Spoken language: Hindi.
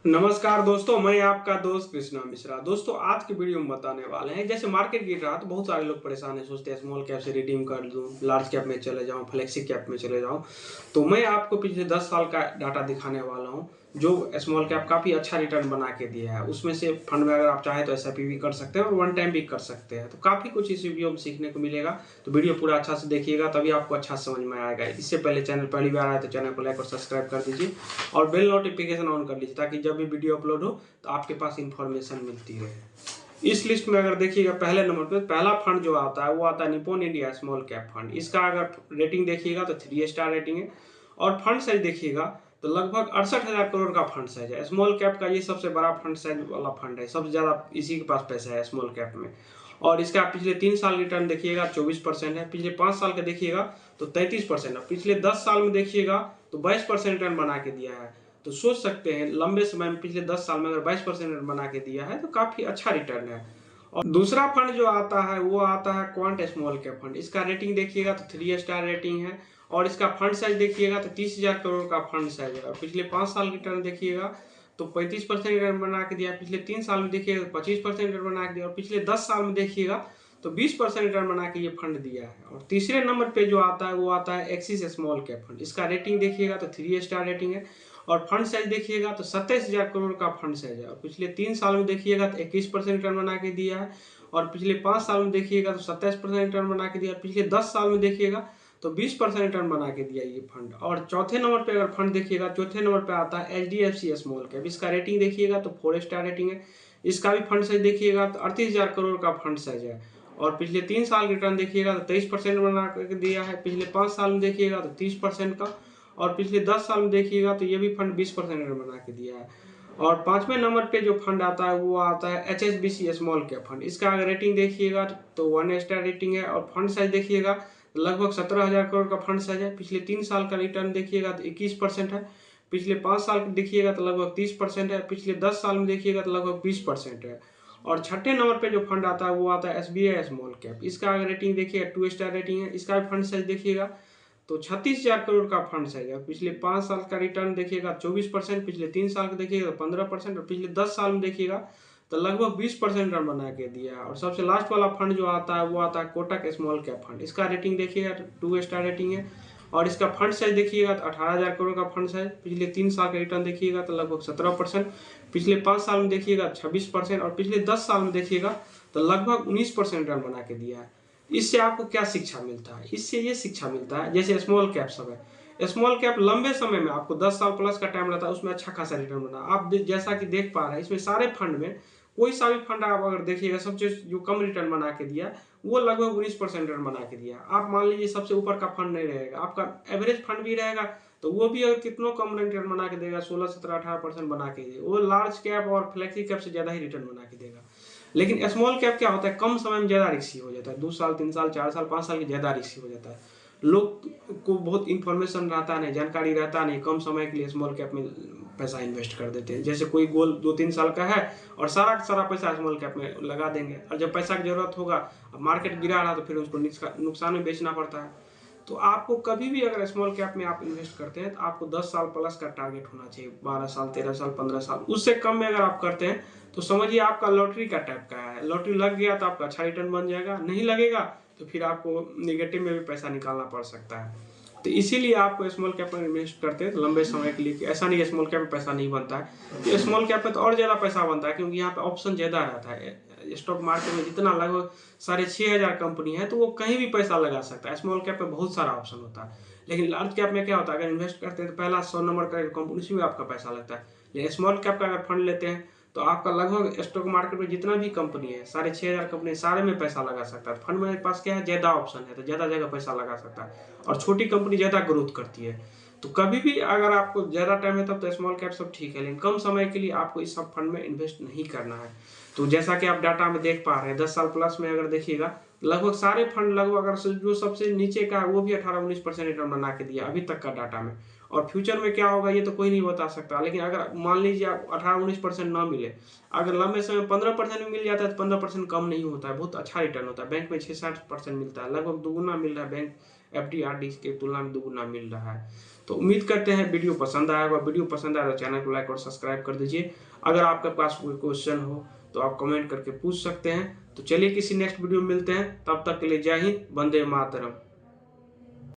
नमस्कार दोस्तों, मैं आपका दोस्त कृष्णा मिश्रा। दोस्तों, आज की वीडियो में बताने वाले हैं, जैसे मार्केट गिर रहा तो बहुत सारे लोग परेशान हैं, सोचते हैं स्मॉल कैप से रिडीम कर लूँ, लार्ज कैप में चले जाऊँ, फ्लेक्सी कैप में चले जाऊँ। तो मैं आपको पिछले 10 साल का डाटा दिखाने वाला हूँ, जो स्मॉल कैप काफ़ी अच्छा रिटर्न बना के दिया है। उसमें से फंड में अगर आप चाहें तो एसआईपी भी कर सकते हैं और वन टाइम भी कर सकते हैं। तो काफ़ी कुछ इस वीडियो में सीखने को मिलेगा। तो वीडियो पूरा अच्छा से देखिएगा, तभी आपको अच्छा समझ में आएगा। इससे पहले चैनल पहली बार आए तो चैनल को लाइक और सब्सक्राइब कर दीजिए और बेल नोटिफिकेशन ऑन कर लीजिए, ताकि जब भी वीडियो अपलोड हो तो आपके पास इंफॉर्मेशन मिलती रहे। इस लिस्ट में अगर देखिएगा, पहले नंबर पे पहला फंड जो आता है वो आता है Nippon India small cap fund. इसका अगर रेटिंग देखिएगा तो 3 स्टार रेटिंग है और फंड साइज देखिएगा तो लगभग 68,000 करोड़ का फंड साइज है। स्मॉल कैप का ये सबसे बड़ा फंड साइज वाला फंड है, सबसे ज्यादा इसी के पास पैसा है स्मॉल कैप में। और इसका पिछले 3 साल रिटर्न देखिएगा 24% है, पिछले 5 साल का देखिएगा तो 33% है, पिछले 10 साल में देखिएगा तो 22% रिटर्न बना के दिया है। तो सोच सकते हैं लंबे समय में पिछले 10 साल में अगर 22% रिटर्न बना के दिया है तो काफी अच्छा रिटर्न है। और दूसरा फंड जो आता है वो आता है क्वांट स्मॉल कैप फंड। इसका रेटिंग देखिएगा तो 3 स्टार रेटिंग है और इसका फंड साइज देखिएगा तो 30,000 करोड़ का फंड साइज है। और पिछले 5 साल की रिटर्न देखिएगा तो 35% रिटर्न बना के दिया, पिछले 3 साल में देखिएगा 25% रिटर्न बना के दिया और पिछले 10 साल में देखिएगा तो 20% रिटर्न बना के ये फंड दिया है। और तीसरे नंबर पे जो आता है वो आता है एक्सिस स्मॉल कैप फंड। इसका रेटिंग देखिएगा तो 3 स्टार रेटिंग है और फंड साइज देखिएगा तो 27,000 करोड़ का फंड साइज है। और पिछले 3 साल में देखिएगा तो 21% रिटर्न बना के दिया है और पिछले 5 साल में देखिएगा तो 27% रिटर्न बना के दिया, पिछले 10 साल में देखिएगा तो 20% रिटर्न बना के दिया ये फंड। और चौथे नंबर पे अगर फंड देखिएगा, चौथे नंबर पे आता है एचडीएफसी स्मॉल कैप। इसका रेटिंग देखिएगा तो 4 स्टार रेटिंग है। इसका भी फंड साइज देखिएगा तो 38,000 करोड़ का फंड साइज है और पिछले 3 साल रिटर्न देखिएगा तो 23% बना के दिया है, पिछले 5 साल में देखिएगा तो 30% का और पिछले 10 साल में देखिएगा तो ये भी फंड 20% रिटर्न बना के दिया है। और पांचवें नंबर पे जो फंड आता है वो आता है एचएसबीसी स्मॉल कैप फंड। इसका अगर रेटिंग देखिएगा तो 1 स्टार रेटिंग है और फंड साइज देखिएगा तो लगभग 17,000 करोड़ का फंड साइज है। पिछले 3 साल का रिटर्न देखिएगा तो 21% है, पिछले 5 साल का देखिएगा तो लगभग 30% है, पिछले 10 साल में देखिएगा तो लगभग 20% है। और छठे नंबर पे जो फंड आता है वो आता है एसबीआई स्मॉल कैप। इसका अगर रेटिंग देखिएगा 2 स्टार रेटिंग है। इसका भी फंड साइज देखिएगा तो 36,000 करोड़ का फंड साइज है। पिछले 5 साल का रिटर्न देखिएगा 24%, पिछले 3 साल का देखिएगा 15% और पिछले 10 साल में देखिएगा तो लगभग 20% रिटर्न बना के दिया है। और सबसे लास्ट वाला फंड जो आता है वो आता है कोटक स्मॉल कैप फंड। इसका रेटिंग देखिएगा तो 2 स्टार रेटिंग है और इसका फंड साइज देखिएगा तो 18,000 करोड़ का फंड साइज, पिछले 3 साल का रिटर्न देखिएगा तो लगभग 17%, पिछले 5 साल में देखिएगा 26% और पिछले 10 साल में देखिएगा तो लगभग 19% रिटर्न बना के दिया है। इससे आपको क्या शिक्षा मिलता है? इससे ये शिक्षा मिलता है, जैसे स्मॉल कैप सब है, स्मॉल कैप लंबे समय में आपको 10 साल प्लस का टाइम रहता है, उसमें अच्छा खासा रिटर्न बना। आप जैसा कि देख पा रहे हैं इसमें सारे फंड में कोई सा भी फंड आप अगर देखिएगा, सबसे जो कम रिटर्न बना के दिया वो लगभग 19% रिटर्न बना के दिया। आप मान लीजिए सबसे ऊपर का फंड नहीं रहेगा, आपका एवरेज फंड भी रहेगा तो वो भी अगर कितनों कम रिटर्न बना के देगा, 16, 17, 18% बना के देगा। वो लार्ज कैप और फ्लेक्सी कैप से ज्यादा ही रिटर्न बना के देगा। लेकिन स्मॉल कैप क्या होता है, कम समय में ज्यादा रिस्की हो जाता है, 2 साल 3 साल 4 साल 5 साल की ज्यादा रिस्की हो जाता है। लोग को बहुत इंफॉर्मेशन रहता नहीं, जानकारी रहता नहीं, कम समय के लिए स्मॉल कैप में पैसा इन्वेस्ट कर देते हैं। जैसे कोई गोल 2-3 साल का है और सारा का सारा पैसा स्मॉल कैप में लगा देंगे और जब पैसा की जरूरत होगा, मार्केट गिरा रहा तो फिर उसको नुकसान में बेचना पड़ता है। तो आपको कभी भी अगर स्मॉल कैप में आप इन्वेस्ट करते हैं तो आपको 10 साल प्लस का टारगेट होना चाहिए, 12 साल 13 साल 15 साल। उससे कम में अगर आप करते हैं तो समझिए आपका लॉटरी का टाइप का है। लॉटरी लग गया तो आपका अच्छा रिटर्न बन जाएगा, नहीं लगेगा तो फिर आपको निगेटिव में भी पैसा निकालना पड़ सकता है। तो इसीलिए आपको स्मॉल कैप में इन्वेस्ट करते हैं तो लंबे समय के लिए। ऐसा नहीं है स्मॉल कैप में पैसा नहीं बनता है, स्मॉल कैप में तो और ज्यादा पैसा बनता है, क्योंकि यहाँ पे ऑप्शन ज्यादा रहता है। स्टॉक मार्केट में जितना लगभग 6,500 कंपनी है तो वो कहीं भी पैसा लगा सकता है। स्मॉल कैप में बहुत सारा ऑप्शन होता है, लेकिन लार्ज कैप में क्या होता है, अगर इन्वेस्ट करते हैं तो पहला 100 नंबर का कंपनी, उसी में आपका पैसा लगता है। लेकिन स्मॉल कैप का अगर फंड लेते हैं तो आपका लगभग स्टॉक मार्केट में जितना भी कंपनी है, 6,500 कंपनी, सारे में पैसा लगा सकता है। फंड में पास क्या है, ज्यादा ऑप्शन है तो ज्यादा जगह पैसा लगा सकता है और छोटी कंपनी ज्यादा ग्रोथ करती है। तो कभी भी अगर आपको ज्यादा टाइम है तब तो स्मॉल कैप सब ठीक है, लेकिन कम समय के लिए आपको इस सब फंड में इन्वेस्ट नहीं करना है। तो जैसा कि आप डाटा में देख पा रहे हैं, 10 साल प्लस में अगर देखिएगा लगभग सारे फंड, लगभग अगर जो सबसे नीचे का वो भी 18-19% रिटर्न बना के दिया अभी तक का डाटा में। और फ्यूचर में क्या होगा ये तो कोई नहीं बता सकता, लेकिन अगर मान लीजिए आप 18-19% ना मिले, अगर लंबे समय 15% में मिल जाता है तो 15% कम नहीं होता है, बहुत अच्छा रिटर्न होता है। बैंक में 6-7% मिलता है, लगभग दुगुना मिल रहा है बैंक FD RD के तुलना में दुगुना मिल रहा है। तो उम्मीद करते हैं वीडियो पसंद आएगा। वीडियो पसंद आए तो चैनल को लाइक और सब्सक्राइब कर दीजिए। अगर आपके पास कोई क्वेश्चन हो तो आप कमेंट करके पूछ सकते हैं। तो चलिए किसी नेक्स्ट वीडियो में मिलते हैं, तब तक के लिए जय हिंद, वंदे मातरम।